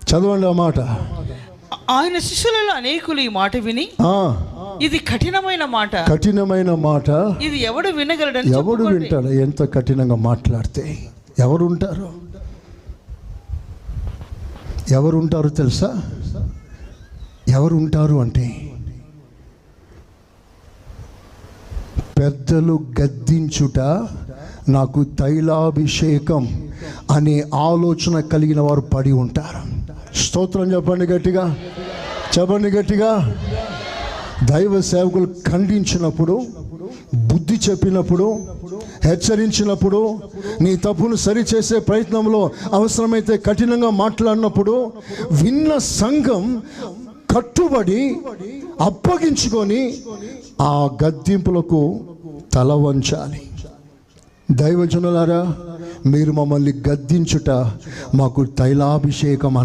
చదవండి ఆ మాట. ఆయన శిష్యులలో అనేకులు ఈ మాట విని, ఇది కఠినమైన మాట, కఠినమైన మాట, ఇది ఎవడు వినగలడని. ఎవడు వింటాడు? ఎంత కఠినంగా మాట్లాడితే ఎవరుంటారు? ఎవరుంటారు తెలుసా? ఎవరుంటారు అంటే పెద్దలు గద్దించుట నాకు తైలాభిషేకం అనే ఆలోచన కలిగిన వారు పడి ఉంటారు. స్తోత్రం చెప్పండి గట్టిగా, చెప్పండి గట్టిగా. దైవ సేవకులు ఖండించినప్పుడు, బుద్ధి చెప్పినప్పుడు, హెచ్చరించినప్పుడు, నీ తప్పును సరిచేసే ప్రయత్నంలో అవసరమైతే కఠినంగా మాట్లాడినప్పుడు విన్న సంఘం కట్టుబడి అప్పగించుకొని ఆ గద్దింపులకు తల వంచాలి. దైవజనులారా, మీరు మమ్మల్ని గద్దించుట మాకు తైలాభిషేకం